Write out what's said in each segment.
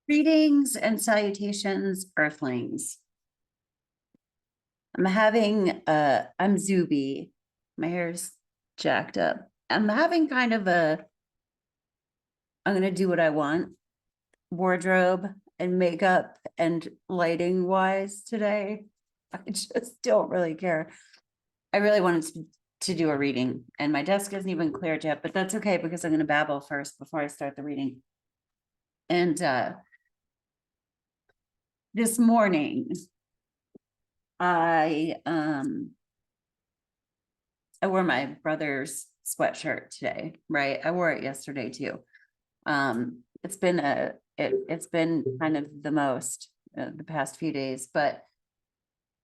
Greetings and salutations, earthlings. I'm Zube. My hair's jacked up. I'm having kind of I'm gonna do what I want, wardrobe and makeup and lighting wise today. I just don't really care. I really wanted to do a reading, and my desk isn't even cleared yet, but that's okay because I'm gonna babble first before I start the reading. And this morning, I wore my brother's sweatshirt today, right? I wore it yesterday too. It's been it's been kind of the most the past few days, but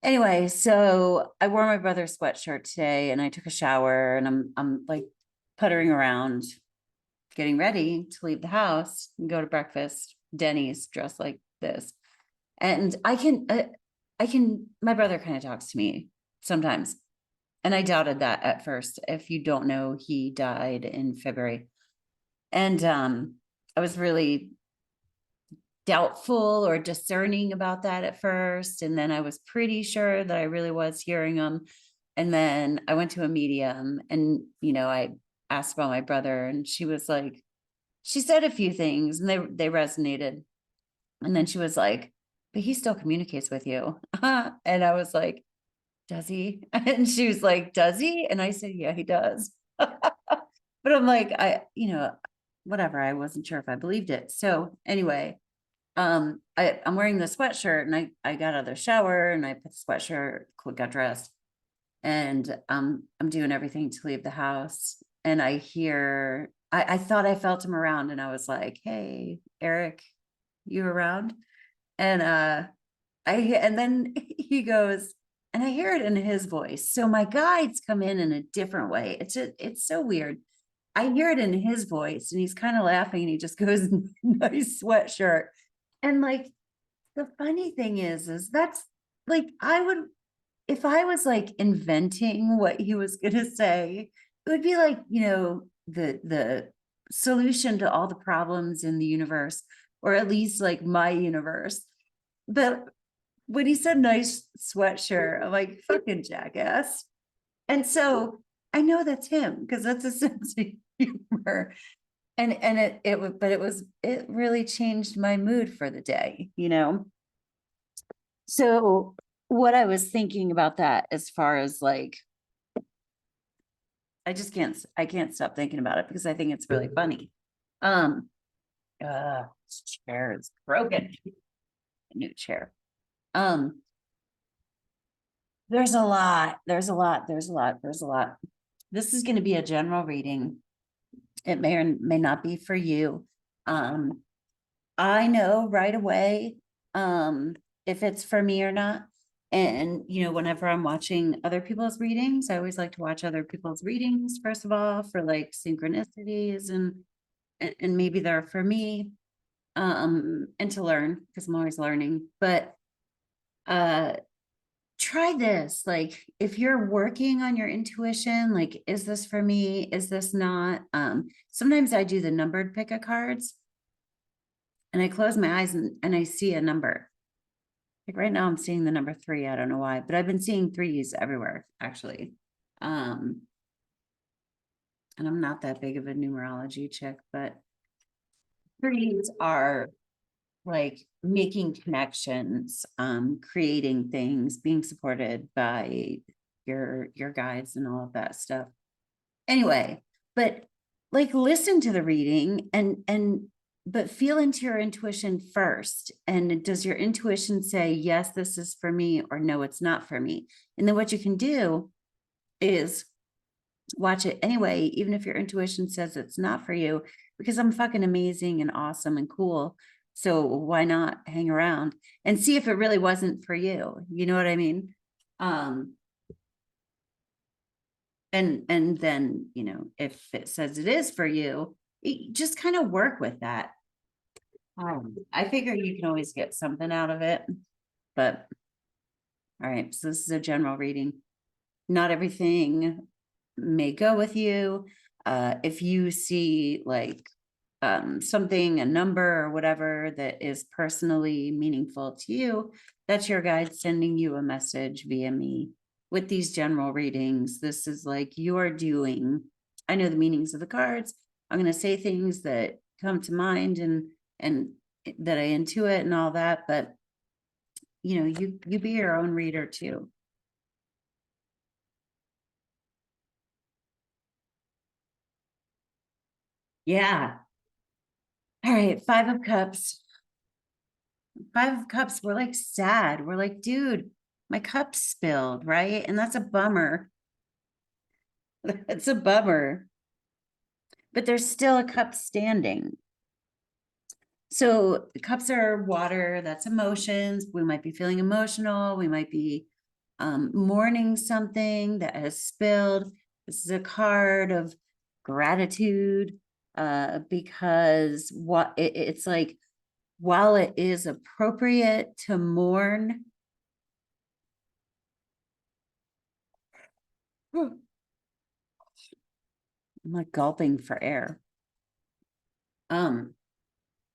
anyway, so I wore my brother's sweatshirt today, and I took a shower, and I'm like puttering around, getting ready to leave the house and go to breakfast. Denny's, dressed like this, and I can my brother kind of talks to me sometimes. And I doubted that at first. If you don't know, he died in February. And I was really doubtful or discerning about that at first. And then I was pretty sure that I really was hearing him. And then I went to a medium, and, I asked about my brother, and she was like, she said a few things, and they resonated. And then she was like, but he still communicates with you. And I was like, does he? And she was like, does he? And I said, yeah, he does. But I'm like, whatever. I wasn't sure if I believed it. So anyway, I'm wearing the sweatshirt, and I got out of the shower, and I put the sweatshirt, got dressed, and I'm doing everything to leave the house. And I thought I felt him around, and I was like, hey, Eric, you around? And and then he goes, and I hear it in his voice. So my guides come in a different way. It's so weird. I hear it in his voice, and he's kind of laughing, and he just goes, nice sweatshirt. And like, the funny thing is that's like, if I was like inventing what he was going to say, it would be like, the solution to all the problems in the universe, or at least like my universe. But when he said nice sweatshirt, I'm like, fucking jackass. And so I know that's him, because that's a sense of humor. And it really changed my mood for the day, So what I was thinking about that, as far as like, I can't stop thinking about it, because I think it's really funny. This chair is broken. A new chair. There's a lot. This is going to be a general reading. It may or may not be for you. I know right away if it's for me or not. And, whenever I'm watching other people's readings, I always like to watch other people's readings, first of all, for like synchronicities, and maybe they're for me, and to learn, because I'm always learning. But try this. Like, if you're working on your intuition, like, is this for me? Is this not? Sometimes I do the numbered pick a cards, and I close my eyes, and I see a number. Like right now I'm seeing the number 3. I don't know why, but I've been seeing 3s everywhere, actually. And I'm not that big of a numerology chick, but 3s are like making connections, creating things, being supported by your guides and all of that stuff. Anyway, but like, listen to the reading, but feel into your intuition first. And does your intuition say, yes, this is for me, or no, it's not for me? And then what you can do is watch it anyway, even if your intuition says it's not for you, because I'm fucking amazing and awesome and cool. So why not hang around and see if it really wasn't for you? You know what I mean? And then, if it says it is for you, just kind of work with that. I figure you can always get something out of it, but all right. So this is a general reading. Not everything may go with you. If you see like something, a number or whatever that is personally meaningful to you, that's your guide sending you a message via me. With these general readings, this is like you're doing, I know the meanings of the cards. I'm going to say things that come to mind and that I intuit and all that, but you know, you be your own reader too. Yeah. All right, Five of Cups. Five of Cups, we're like sad. We're like, dude, my cup spilled, right? And that's a bummer. It's a bummer. But there's still a cup standing. So cups are water, that's emotions. We might be feeling emotional. We might be mourning something that has spilled. This is a card of gratitude because it's like, while it is appropriate to mourn, I'm like gulping for air.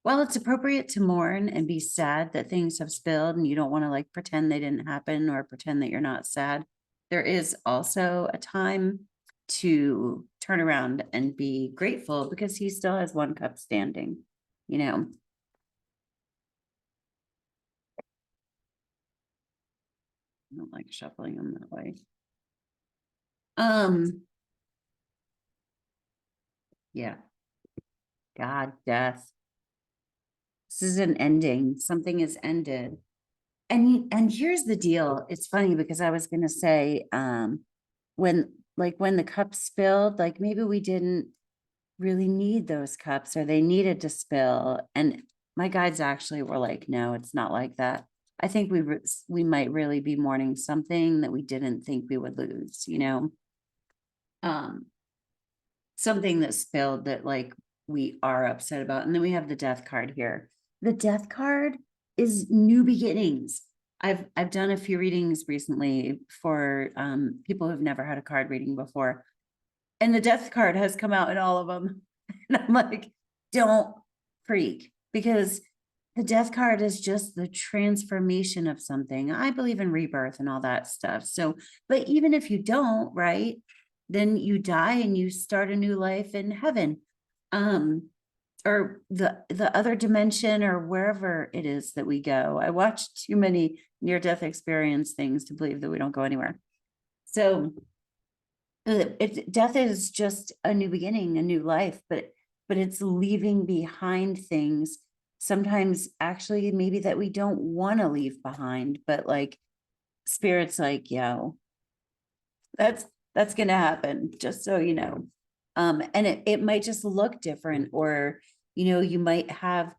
While it's appropriate to mourn and be sad that things have spilled and you don't want to like pretend they didn't happen or pretend that you're not sad, there is also a time to turn around and be grateful because he still has one cup standing, you know. I don't like shuffling them that way. Yeah. God, death. This is an ending. Something is ended. And here's the deal. It's funny because I was gonna say, when the cup spilled, like maybe we didn't really need those cups or they needed to spill. And my guides actually were like, no, it's not like that. I think we might really be mourning something that we didn't think we would lose, you know? Um, something that spilled that like we are upset about. And then we have the death card here. The death card is new beginnings. I've done a few readings recently for people who've never had a card reading before. And the death card has come out in all of them. And I'm like, don't freak, because the death card is just the transformation of something. I believe in rebirth and all that stuff. So, but even if you don't, right, then you die and you start a new life in heaven. Or the other dimension or wherever it is that we go. I watched too many near-death experience things to believe that we don't go anywhere. So death is just a new beginning, a new life, but it's leaving behind things sometimes actually maybe that we don't want to leave behind, but like spirit's like, yo, that's gonna happen, just so you know. And it might just look different, or you know, you might have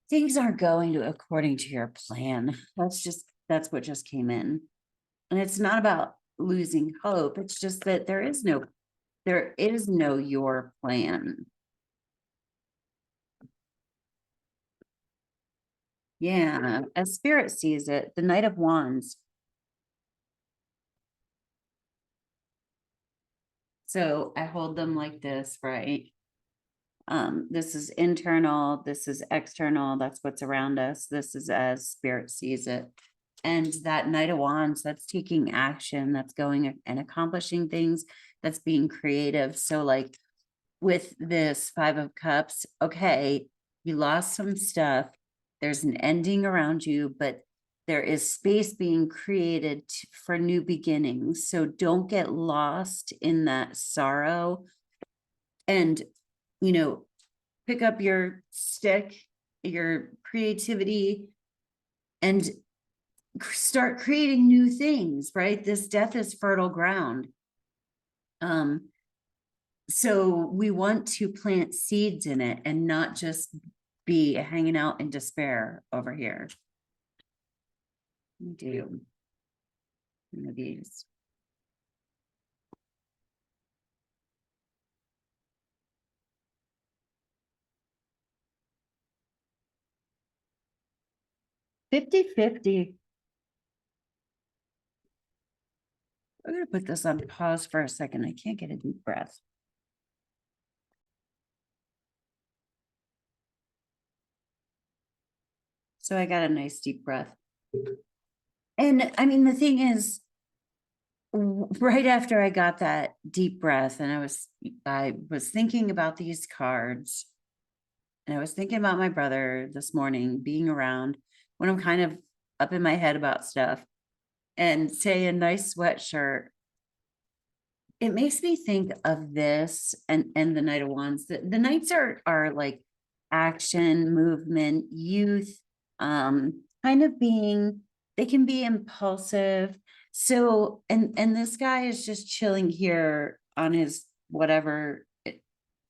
things aren't going to according to your plan. That's what just came in. And it's not about losing hope. It's just that there is no your plan. Yeah, as spirit sees it, the Knight of Wands. So I hold them like this, right? This is internal, this is external, that's what's around us. This is as spirit sees it. And that Knight of Wands, that's taking action, that's going and accomplishing things, that's being creative. So like with this Five of Cups, okay, you lost some stuff, there's an ending around you, but there is space being created for new beginnings. So don't get lost in that sorrow, and you know, pick up your stick, your creativity, and start creating new things, right? This death is fertile ground. So we want to plant seeds in it and not just be hanging out in despair over here. Do one of these. $50-50. I'm going to put this on pause for a second. I can't get a deep breath. So I got a nice deep breath. And I mean, the thing is, right after I got that deep breath and I was thinking about these cards, and I was thinking about my brother this morning being around when I'm kind of up in my head about stuff, and say a nice sweatshirt. It makes me think of this and the Knight of Wands. The Knights are like action, movement, youth, kind of being, they can be impulsive. So, and this guy is just chilling here on his whatever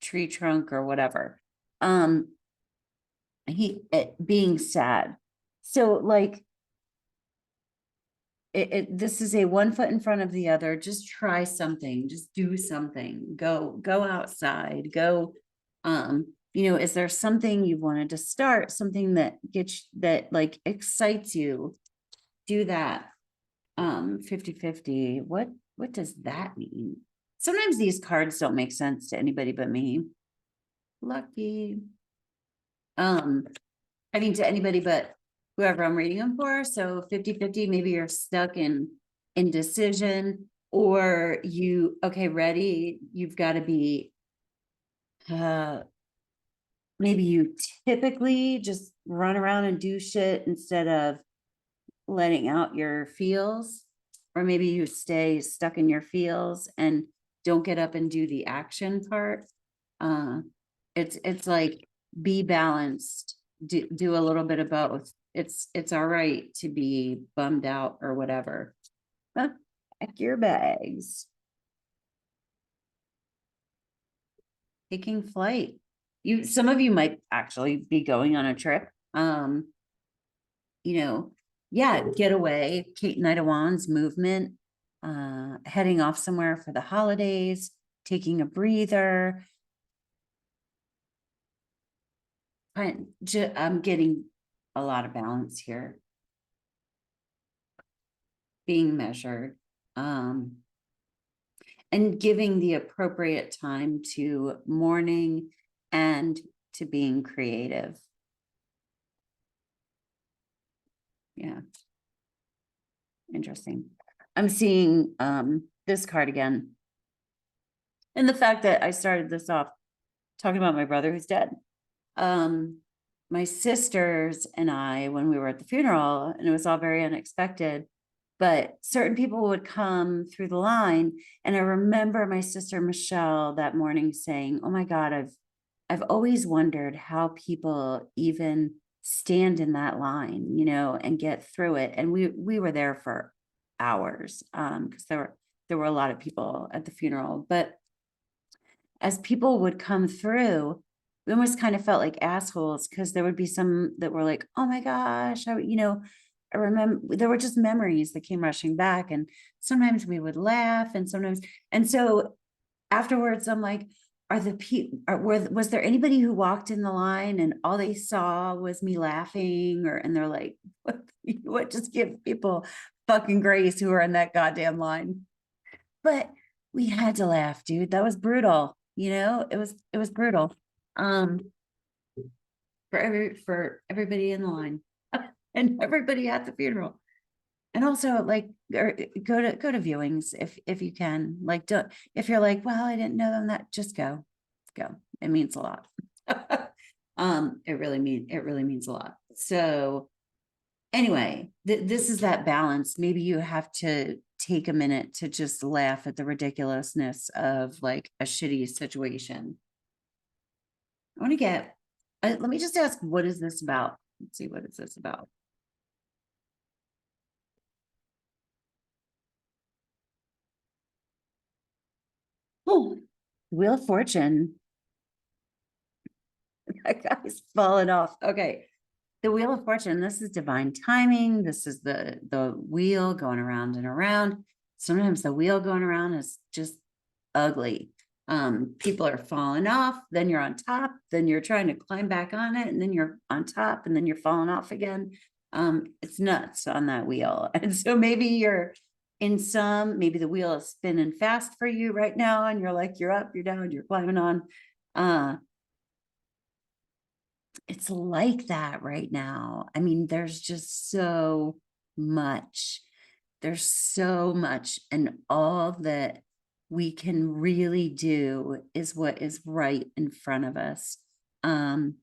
tree trunk or whatever. Being sad. So like this is a one foot in front of the other. Just try something, just do something, go outside, go, is there something you wanted to start, something that gets, that like excites you? Do that. 50-50. What does that mean? Sometimes these cards don't make sense to anybody but me. Lucky. I mean, to anybody but whoever I'm reading them for. So 50-50, maybe you're stuck in indecision, or okay, ready. You've got to be, maybe you typically just run around and do shit instead of letting out your feels, or maybe you stay stuck in your feels and don't get up and do the action part. It's like, be balanced, do a little bit of both. It's all right to be bummed out or whatever. Pack your bags. Taking flight. Some of you might actually be going on a trip. Yeah, get away. Knight of Wands, movement, heading off somewhere for the holidays, taking a breather. I'm getting a lot of balance here. Being measured, and giving the appropriate time to mourning and to being creative. Yeah. Interesting. I'm seeing this card again. And the fact that I started this off talking about my brother who's dead. My sisters and I, when we were at the funeral, and it was all very unexpected, but certain people would come through the line. And I remember my sister Michelle that morning saying, "Oh my God, I've always wondered how people even stand in that line, and get through it." And we were there for hours, because there were a lot of people at the funeral. But as people would come through, we almost kind of felt like assholes, because there would be some that were like, "Oh my gosh," I remember there were just memories that came rushing back, and sometimes we would laugh, and so afterwards I'm like, was there anybody who walked in the line and all they saw was me laughing, and they're like, what, just give people fucking grace who are in that goddamn line. But we had to laugh, dude. That was brutal. It was brutal. For everybody in the line and everybody at the funeral. And also, like, go to viewings if you can. Like, don't, if you're like, well, I didn't know them, that, just go. It means a lot. It really means a lot. So anyway, this is that balance. Maybe you have to take a minute to just laugh at the ridiculousness of like a shitty situation. I want to get, let me just ask, what is this about? Let's see, what is this about? Oh, Wheel of Fortune. That guy's falling off. Okay. The Wheel of Fortune, this is divine timing. This is the wheel going around and around. Sometimes the wheel going around is just ugly. People are falling off, then you're on top, then you're trying to climb back on it, and then you're on top, and then you're falling off again. It's nuts on that wheel. And so maybe you're maybe the wheel is spinning fast for you right now, and you're like, you're up, you're down, you're climbing on. it's like that right now. I mean, there's just so much. There's so much, and all that we can really do is what is right in front of us. And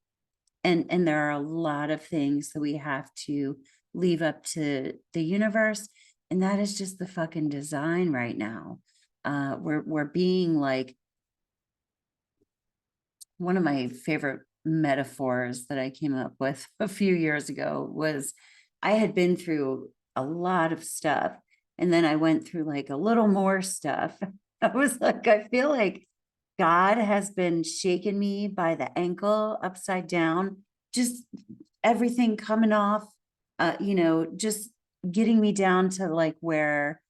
there are a lot of things that we have to leave up to the universe, and that is just the fucking design right now. We're being like, one of my favorite metaphors that I came up with a few years ago was, I had been through a lot of stuff, and then I went through like a little more stuff. I was like, I feel like God has been shaking me by the ankle upside down, just everything coming off, just getting me down to like where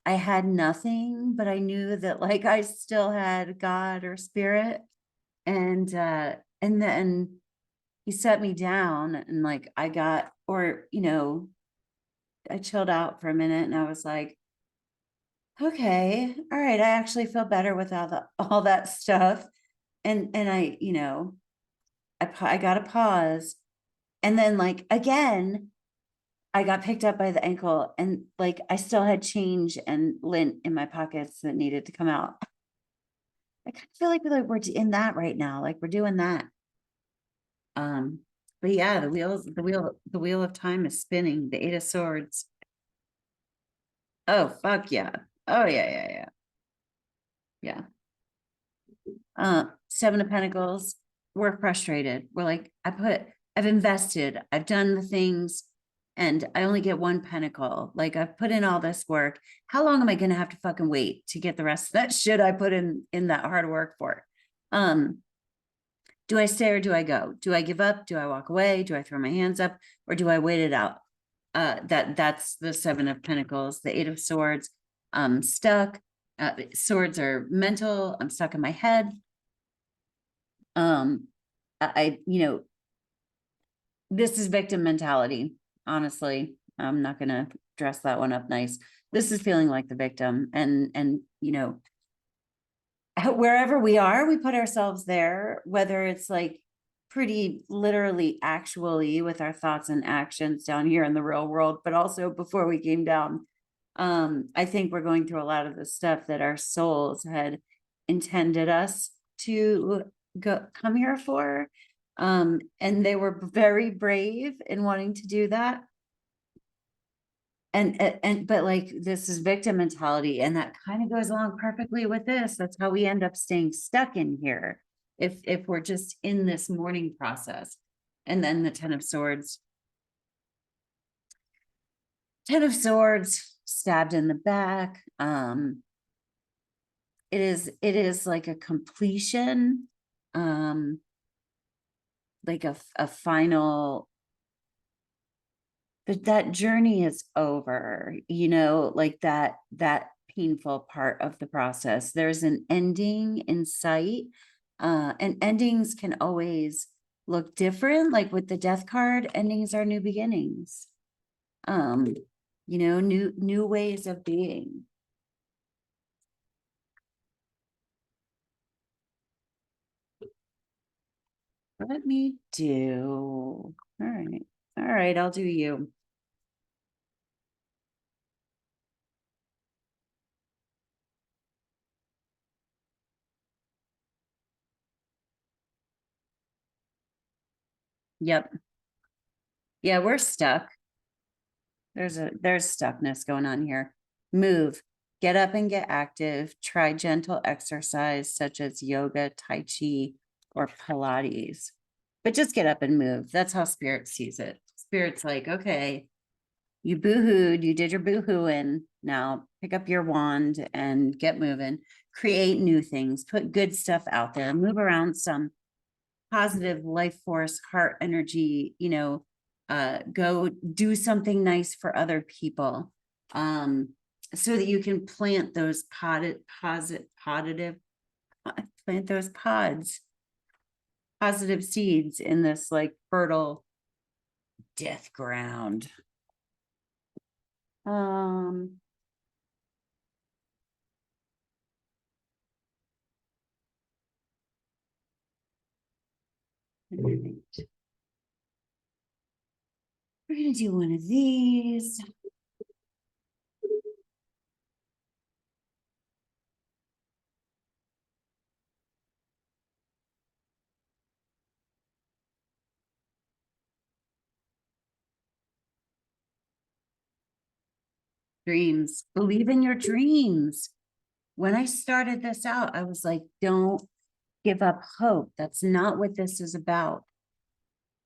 I had nothing, but I knew that like I still had God or spirit. And then he set me down, and like I got, or I chilled out for a minute, and I was like, okay, all right, I actually feel better without all that stuff. And I got a pause, and then like again I got picked up by the ankle, and like I still had change and lint in my pockets that needed to come out. I kind of feel like we're in that right now, like we're doing that. But yeah, the wheel of time is spinning. The Eight of Swords. Oh, fuck yeah. Oh yeah, yeah, yeah. Yeah. Seven of Pentacles. We're frustrated. We're like, I've invested, I've done the things, and I only get one pentacle. Like, I've put in all this work. How long am I gonna have to fucking wait to get the rest of that shit I put in that hard work for? Do I stay or do I go? Do I give up? Do I walk away? Do I throw my hands up, or do I wait it out? That's the Seven of Pentacles. The Eight of Swords. I'm stuck. Swords are mental. I'm stuck in my head. This is victim mentality. Honestly, I'm not gonna dress that one up nice. This is feeling like the victim, and wherever we are, we put ourselves there, whether it's like pretty literally actually with our thoughts and actions down here in the real world, but also before we came down. I think we're going through a lot of the stuff that our souls had intended us to come here for. And they were very brave in wanting to do that. But like, this is victim mentality, and that kind of goes along perfectly with this. That's how we end up staying stuck in here if we're just in this mourning process. And then the Ten of Swords. Ten of Swords, stabbed in the back. It is like a completion, like a final, but that journey is over, like that painful part of the process. There's an ending in sight. And endings can always look different. Like with the Death card, endings are new beginnings. New ways of being. Let me do. All right, I'll do you. Yep. Yeah, we're stuck. There's stuckness going on here. Move. Get up and get active. Try gentle exercise such as yoga, tai chi, or Pilates. But just get up and move. That's how spirit sees it. Spirit's like, okay, you boo-hooed, you did your boo-hooing. Now pick up your wand and get moving. Create new things. Put good stuff out there. Move around some positive life force, heart energy, go do something nice for other people, so that you can plant those plant those positive seeds in this like fertile death ground. We're gonna do one of these. Dreams. Believe in your dreams. When I started this out, I was like, don't give up hope. That's not what this is about.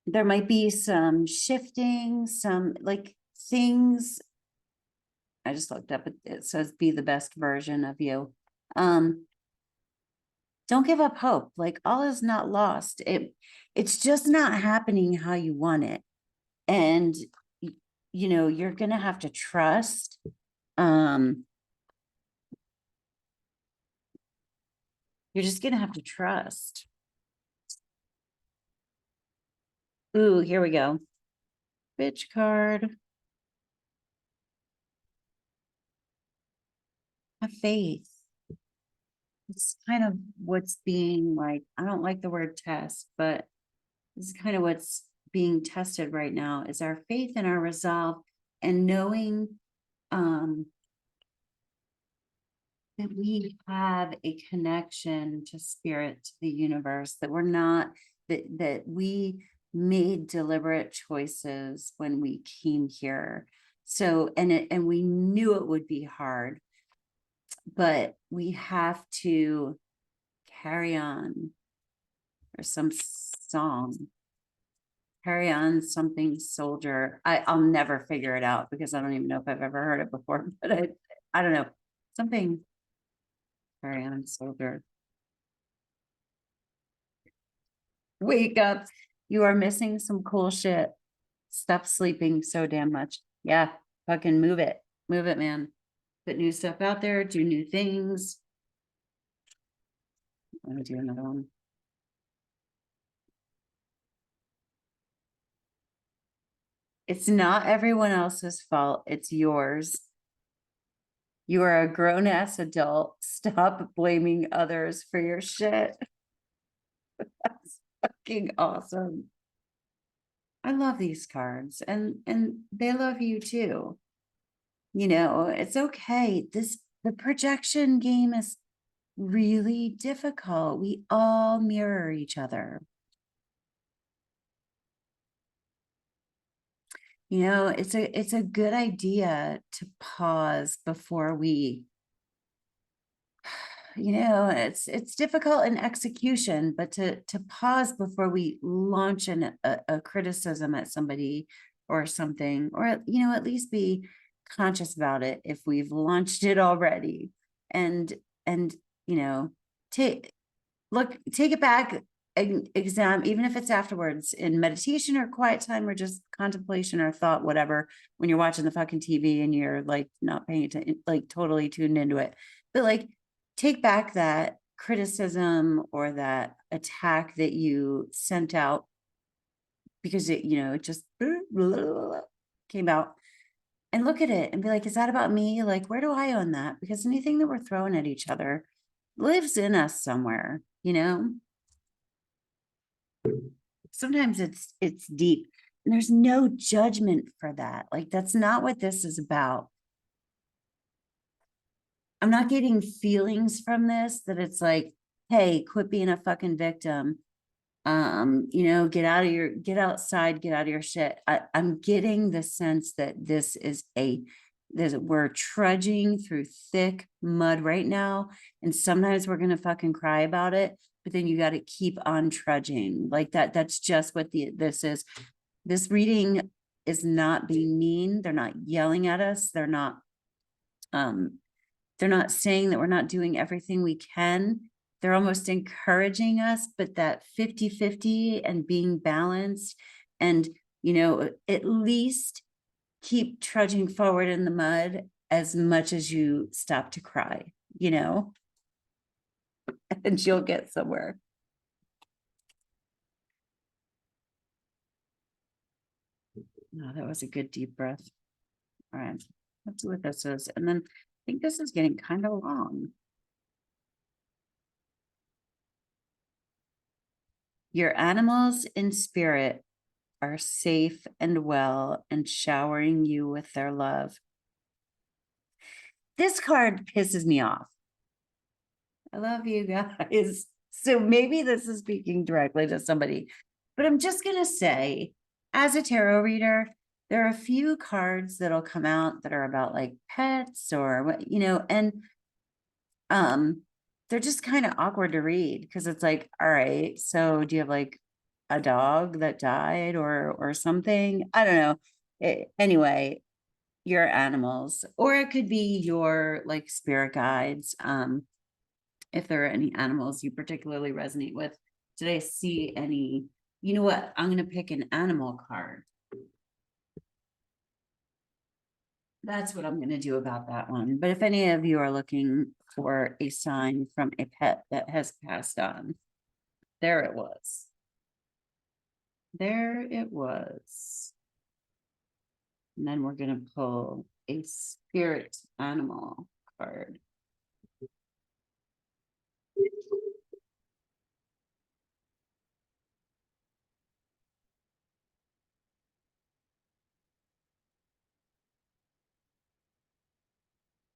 There might be some shifting, some like things. I just looked up, it says be the best version of you. Don't give up hope. Like all is not lost. It's just not happening how you want it. And you know, you're gonna have to trust. You're just gonna have to trust. Ooh, here we go. Bitch card. Have faith. It's kind of what's being like, I don't like the word test, but this is kind of what's being tested right now is our faith and our resolve and knowing that we have a connection to spirit, to the universe, that we're not, that we made deliberate choices when we came here. So, and we knew it would be hard, but we have to carry on. There's some song, carry on something soldier. I'll never figure it out because I don't even know if I've ever heard it before, but I don't know. Something, carry on soldier. Wake up. You are missing some cool shit. Stop sleeping so damn much. Yeah, fucking move it. Move it, man. Put new stuff out there, do new things. I'm gonna do another one. It's not everyone else's fault. It's yours. You are a grown ass adult. Stop blaming others for your shit. That's fucking awesome. I love these cards and they love you too. You know, it's okay. The projection game is really difficult. We all mirror each other. You know, it's a good idea to pause before we, you know, it's difficult in execution, but to pause before we launch a criticism at somebody or something, or you know, at least be conscious about it if we've launched it already. And you know, take it back, exam, even if it's afterwards in meditation or quiet time or just contemplation or thought, whatever, when you're watching the fucking TV and you're like not paying attention, like totally tuned into it. But like take back that criticism or that attack that you sent out because it, you know, it just came out, and look at it and be like, is that about me? Like, where do I own that? Because anything that we're throwing at each other lives in us somewhere, you know? Sometimes it's deep and there's no judgment for that. Like, that's not what this is about. I'm not getting feelings from this that it's like, hey, quit being a fucking victim. You know, get outside, get out of your shit. I'm getting the sense that this is we're trudging through thick mud right now. And sometimes we're gonna fucking cry about it, but then you got to keep on trudging like that. That's just what this is. This reading is not being mean. They're not yelling at us. They're not saying that we're not doing everything we can. They're almost encouraging us, but that 50-50 and being balanced and, you know, at least keep trudging forward in the mud as much as you stop to cry, you know, and you'll get somewhere. No, that was a good deep breath. All right, let's see what this is. And then I think this is getting kind of long. Your animals in spirit are safe and well and showering you with their love. This card pisses me off. I love you guys. So maybe this is speaking directly to somebody, but I'm just going to say, as a tarot reader, there are a few cards that'll come out that are about like pets or what, you know, and they're just kind of awkward to read because it's like, all right, so do you have like a dog that died or something? I don't know. Anyway, your animals, or it could be your like spirit guides. If there are any animals you particularly resonate with. Did I see any? You know what? I'm going to pick an animal card. That's what I'm going to do about that one. But if any of you are looking for a sign from a pet that has passed on, there it was. There it was. And then we're going to pull a spirit animal card.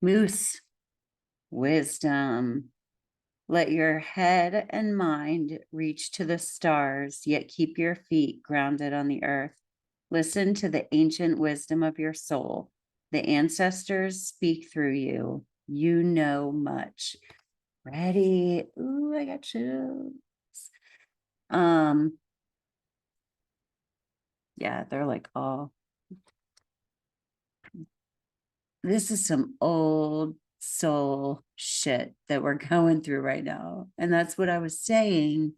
Moose, wisdom. Let your head and mind reach to the stars, yet keep your feet grounded on the earth. Listen to the ancient wisdom of your soul. The ancestors speak through you. You know much. Ready? Ooh, I got chills. Yeah, they're like, oh, this is some old soul shit that we're going through right now. And that's what I was saying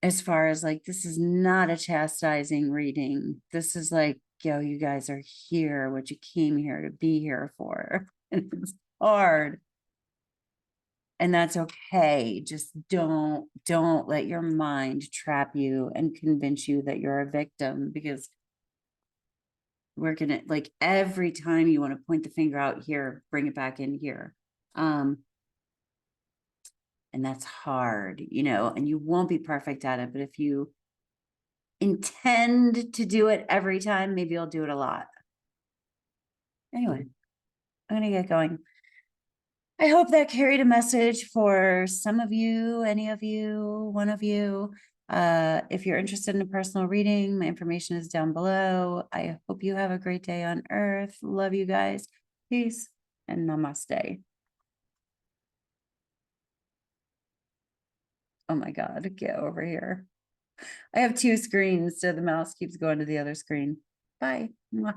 as far as like, this is not a chastising reading. This is like, yo, you guys are here, what you came here to be here for. And it's hard. And that's okay. Just don't let your mind trap you and convince you that you're a victim, because we're gonna, like, every time you want to point the finger out here, bring it back in here. And that's hard, you know, and you won't be perfect at it, but if you intend to do it every time, maybe you'll do it a lot. Anyway, I'm gonna get going. I hope that carried a message for some of you, any of you, one of you. If you're interested in a personal reading, my information is down below. I hope you have a great day on earth. Love you guys. Peace and namaste. Oh my God, get over here. I have two screens, so the mouse keeps going to the other screen. Bye. Mwah.